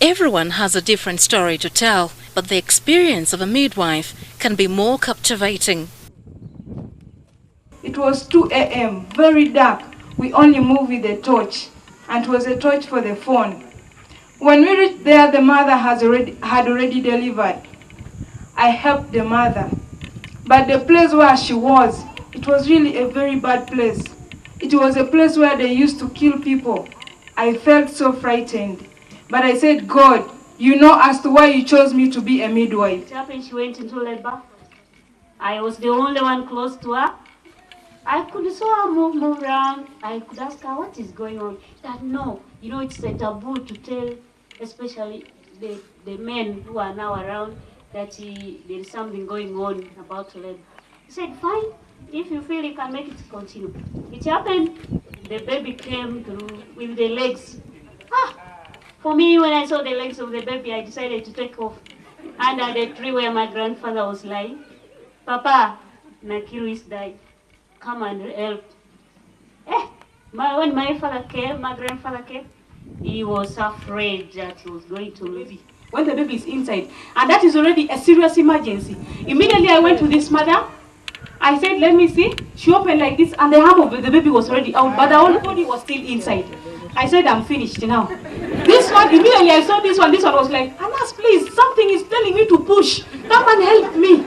Everyone has a different story to tell, but the experience of a midwife can be more captivating. It was 2 a.m., very dark. We only moved with a torch, and it was a torch for the phone. When we reached there, the mother had already delivered. I helped the mother. But the place where she was, it was really a very bad place. It was a place where they used to kill people. I felt so frightened. But I said, God, you know as to why you chose me to be a midwife. It happened, she went into labor. I was the only one close to her. I could saw her move around. I could ask her, what is going on? She said, no, you know, it's a taboo to tell, especially the men who are now around, that there is something going on about labor. He said, fine, if you feel you can make it, continue. It happened, the baby came through with the legs. For me, when I saw the legs of the baby, I decided to take off under the tree where my grandfather was lying. Papa, Nakiru died. Come and help. When my grandfather came, he was afraid that he was going to lose it. When the baby is inside, and that is already a serious emergency. Immediately I went to this mother. I said, let me see. She opened like this, and the arm of the baby was already out, but the whole body was still inside. I said, I'm finished now. This one, immediately I saw this one was like, Anas, please, something is telling me to push. Come and help me.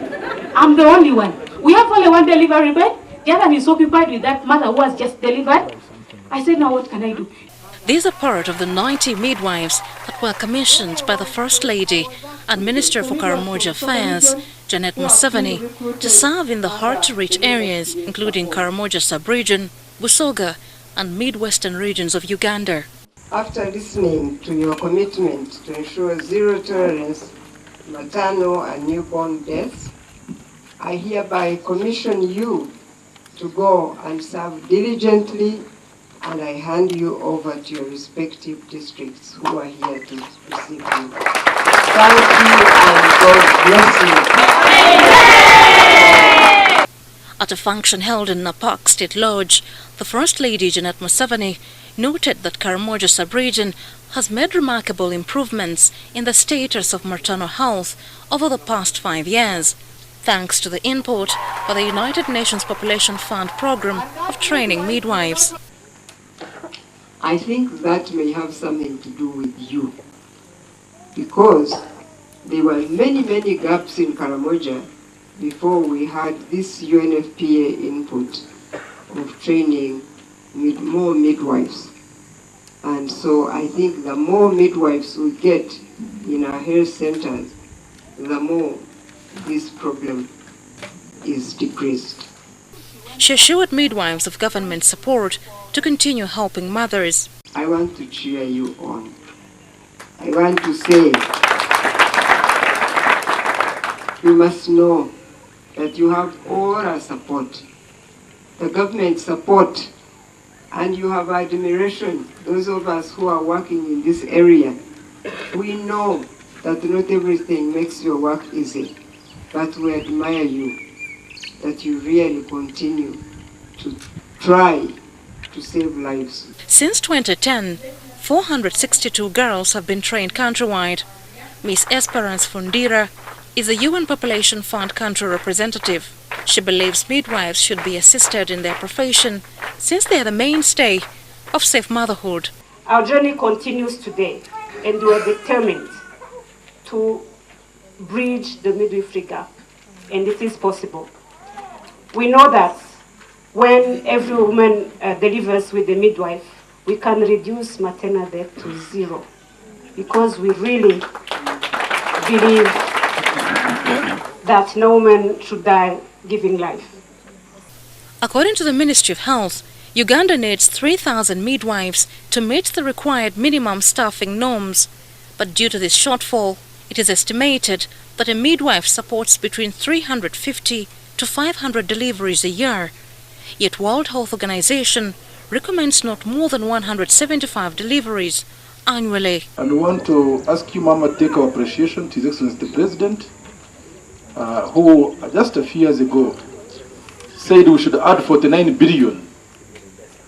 I'm the only one. We have only one delivery bed. The other is occupied with that mother who has just delivered. I said, now what can I do? These are part of the 90 midwives that were commissioned by the First Lady and Minister for Karamoja Affairs, Janet Museveni, to serve in the hard-to-reach areas including Karamoja sub-region, Busoga and mid-western regions of Uganda. After listening to your commitment to ensure zero tolerance, maternal and newborn deaths, I hereby commission you to go and serve diligently, and I hand you over to your respective districts who are here to receive you. Thank you and God bless you. At a function held in Napak State Lodge, the First Lady Janet Museveni noted that Karamoja sub-region has made remarkable improvements in the status of maternal health over the past 5 years, thanks to the input by the United Nations Population Fund program of training midwives. I think that may have something to do with you, because there were many gaps in Karamoja before we had this UNFPA input of training more midwives. And so I think the more midwives we get in our health centers, the more this problem is decreased. She assured midwives of government support to continue helping mothers. I want to cheer you on. I want to say, you must know that you have all our support, the government support, and you have admiration. Those of us who are working in this area, we know that not everything makes your work easy, but we admire you, that you really continue to try to save lives. Since 2010, 462 girls have been trained countrywide. Miss Esperance Fundira is a UN Population Fund country representative. She believes midwives should be assisted in their profession since they are the mainstay of safe motherhood. Our journey continues today, and we are determined to bridge the midwifery gap, and it is possible. We know that when every woman delivers with a midwife, we can reduce maternal death to 0, because we really believe that no woman should die giving life. According to the Ministry of Health, Uganda needs 3,000 midwives to meet the required minimum staffing norms. But due to this shortfall, it is estimated that a midwife supports between 350 to 500 deliveries a year. Yet World Health Organization recommends not more than 175 deliveries annually. And we want to ask you, Mama, take our appreciation to His Excellency the President, who just a few years ago said we should add 49 billion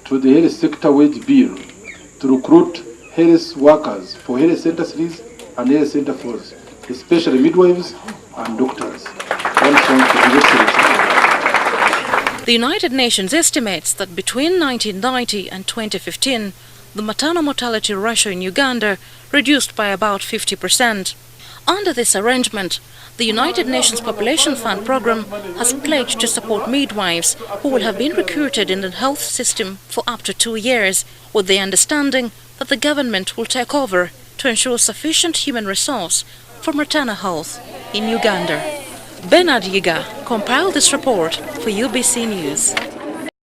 to the health sector wage bill to recruit health workers for health center series and health center force, especially midwives and doctors. The United Nations estimates that between 1990 and 2015, the maternal mortality ratio in Uganda reduced by about 50%. Under this arrangement, the United Nations Population Fund program has pledged to support midwives who will have been recruited in the health system for up to 2 years, with the understanding that the government will take over to ensure sufficient human resource for maternal health in Uganda. Bernard Yiga compiled this report for UBC News.